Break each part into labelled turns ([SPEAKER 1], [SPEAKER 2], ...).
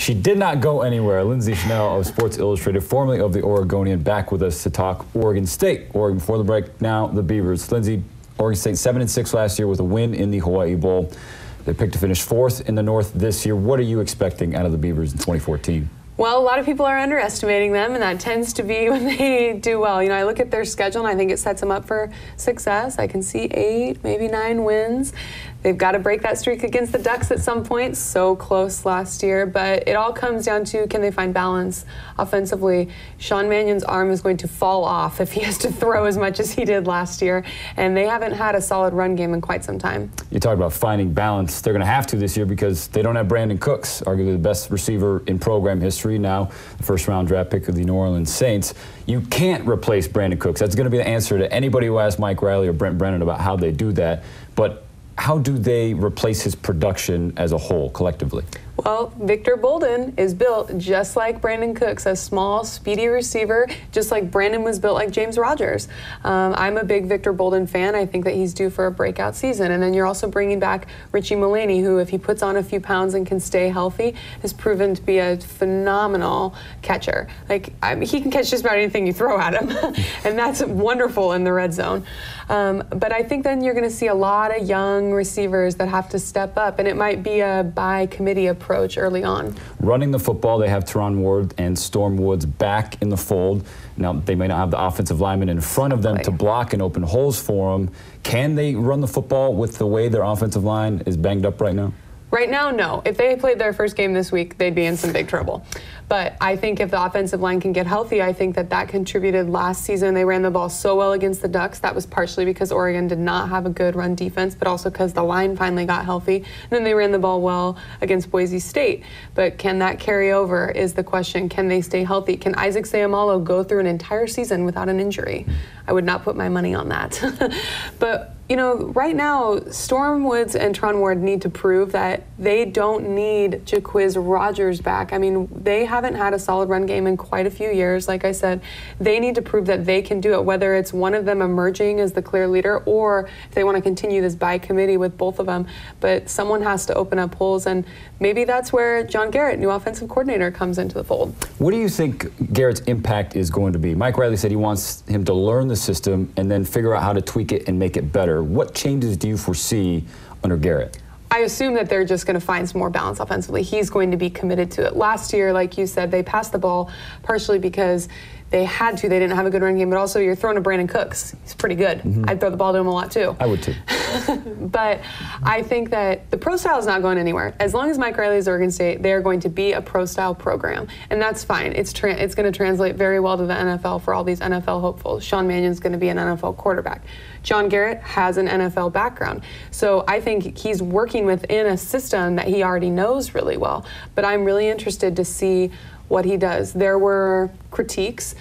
[SPEAKER 1] She did not go anywhere. Lindsay Schnell of Sports Illustrated, formerly of the Oregonian, back with us to talk Oregon State. Oregon before the break, now the Beavers. Lindsay, Oregon State 7-6 last year with a win in the Hawaii Bowl. They picked to finish 4th in the North this year. What are you expecting out of the Beavers in 2014?
[SPEAKER 2] Well, a lot of people are underestimating them, and that tends to be when they do well. You know, I look at their schedule, and I think it sets them up for success. I can see 8, maybe 9 wins. They've got to break that streak against the Ducks at some point. So close last year, but it all comes down to, can they find balance offensively? Sean Mannion's arm is going to fall off if he has to throw as much as he did last year, and they haven't had a solid run game in quite some time. You
[SPEAKER 1] talk about finding balance. They're going to have to this year because they don't have Brandon Cooks, arguably the best receiver in program history, now the first-round draft pick of the New Orleans Saints. You can't replace Brandon Cooks. That's going to be the answer to anybody who asks Mike Riley or Brent Brennan about how they do that. But how do they replace his production as a whole, collectively?
[SPEAKER 2] Well, Victor Bolden is built just like Brandon Cooks, a small, speedy receiver, just like Brandon was built like James Rodgers. I'm a big Victor Bolden fan. I think that he's due for a breakout season. And then you're also bringing back Richie Mullaney, who, if he puts on a few pounds and can stay healthy, has proven to be a phenomenal catcher. Like, he can catch just about anything you throw at him, and that's wonderful in the red zone. But I think then you're going to see a lot of young receivers that have to step up, and it might be a by-committee approach early on.
[SPEAKER 1] Running the football, they have Teron Ward and Storm Woods back in the fold. Now, they may not have the offensive linemen in front of them to block and open holes for them. Can they run the football with the way their offensive line is banged up right now?
[SPEAKER 2] Right now, no. If they played their first game this week, they'd be in some big trouble. But I think if the offensive line can get healthy, I think that that contributed last season. They ran the ball so well against the Ducks. That was partially because Oregon did not have a good run defense, but also because the line finally got healthy. And then they ran the ball well against Boise State. But can that carry over is the question. Can they stay healthy? Can Isaac Seumalo go through an entire season without an injury? I would not put my money on that. But you know, right now, Storm Woods and Teron Ward need to prove that they don't need Jaquiz Rodgers back. I mean, they haven't had a solid run game in quite a few years. Like I said, they need to prove that they can do it, whether it's one of them emerging as the clear leader or if they want to continue this by committee with both of them. But someone has to open up holes, and maybe that's where John Garrett, new offensive coordinator, comes into the fold.
[SPEAKER 1] What do you think Garrett's impact is going to be? Mike Riley said he wants him to learn the system and then figure out how to tweak it and make it better. What changes do you foresee under Garrett?
[SPEAKER 2] I assume that they're just going to find some more balance offensively. He's going to be committed to it. Last year, like you said, they passed the ball partially because they had to. They didn't have a good run game, but also you're throwing to Brandon Cooks. He's pretty good. I'd throw the ball to him a lot too.
[SPEAKER 1] I would too.
[SPEAKER 2] But I think that the pro style is not going anywhere. As long as Mike Riley is Oregon State, they are going to be a pro style program, and that's fine. It's going to translate very well to the NFL for all these NFL hopefuls. Sean Mannion's going to be an NFL quarterback. John Garrett has an NFL background, so I think he's working within a system that he already knows really well. But I'm really interested to see what he does. There were critiques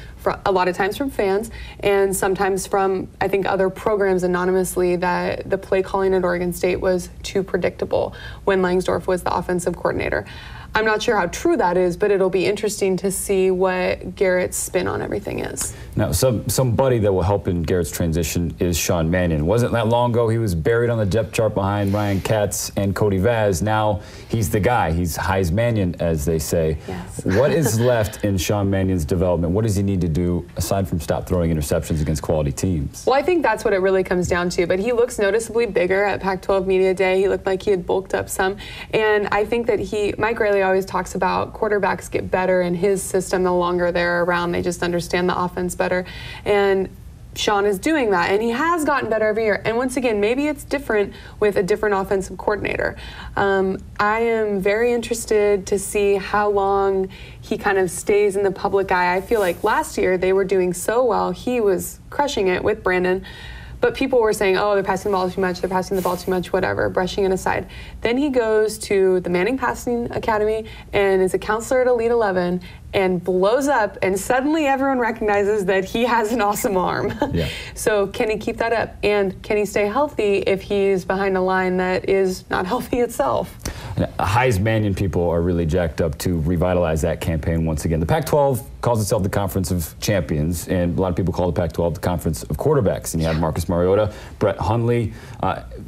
[SPEAKER 2] a lot of times from fans and sometimes from, I think, other programs anonymously that the play calling at Oregon State was too predictable when Langsdorf was the offensive coordinator. I'm not sure how true that is, but it'll be interesting to see what Garrett's spin on everything is.
[SPEAKER 1] Now, somebody that will help in Garrett's transition is Sean Mannion. Wasn't that long ago he was buried on the depth chart behind Ryan Katz and Cody Vaz. Now he's the guy. He's Heis Mannion, as they say.
[SPEAKER 2] Yes.
[SPEAKER 1] What is left in Sean Mannion's development? What does he need to do aside from stop throwing interceptions against quality teams?
[SPEAKER 2] Well, I think that's what it really comes down to. But he looks noticeably bigger at Pac12 Media Day. He looked like he had bulked up some. And I think that Mike Riley always talks about quarterbacks get better in his system the longer they're around. They just understand the offense better. And Sean is doing that, and he has gotten better every year. And once again, maybe it's different with a different offensive coordinator. I am very interested to see how long he kind of stays in the public eye. I feel like last year they were doing so well. He was crushing it with Brandon. But people were saying, oh, they're passing the ball too much, they're passing the ball too much, whatever, brushing it aside. Then he goes to the Manning Passing Academy and is a counselor at Elite 11 and blows up, and suddenly everyone recognizes that he has an awesome arm.
[SPEAKER 1] Yeah.
[SPEAKER 2] So can he keep that up? And can he stay healthy if he's behind a line that is not healthy itself?
[SPEAKER 1] Heise Mannion people are really jacked up to revitalize that campaign once again. The Pac-12 calls itself the Conference of Champions, and a lot of people call the Pac-12 the Conference of Quarterbacks. And you had Marcus Mariota, Brett Hundley.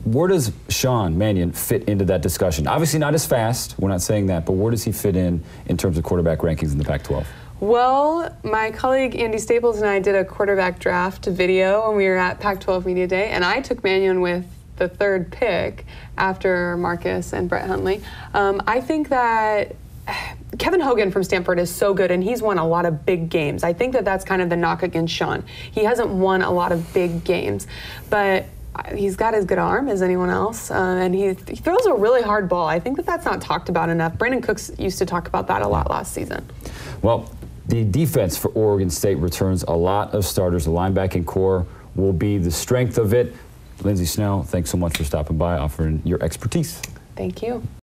[SPEAKER 1] Where does Sean Mannion fit into that discussion? Obviously not as fast, we're not saying that, but where does he fit in terms of quarterback rankings in the Pac-12?
[SPEAKER 2] Well, my colleague Andy Staples and I did a quarterback draft video when we were at Pac-12 Media Day, and I took Mannion with the 3rd pick after Marcus and Brett Hundley. I think that Kevin Hogan from Stanford is so good, and he's won a lot of big games. I think that that's kind of the knock against Sean. He hasn't won a lot of big games, but he's got as good an arm as anyone else, and he throws a really hard ball. I think that that's not talked about enough. Brandon Cooks used to talk about that a lot last season.
[SPEAKER 1] Well, the defense for Oregon State returns a lot of starters. The linebacking core will be the strength of it. Lindsay Schnell, thanks so much for stopping by, offering your expertise.
[SPEAKER 2] Thank you.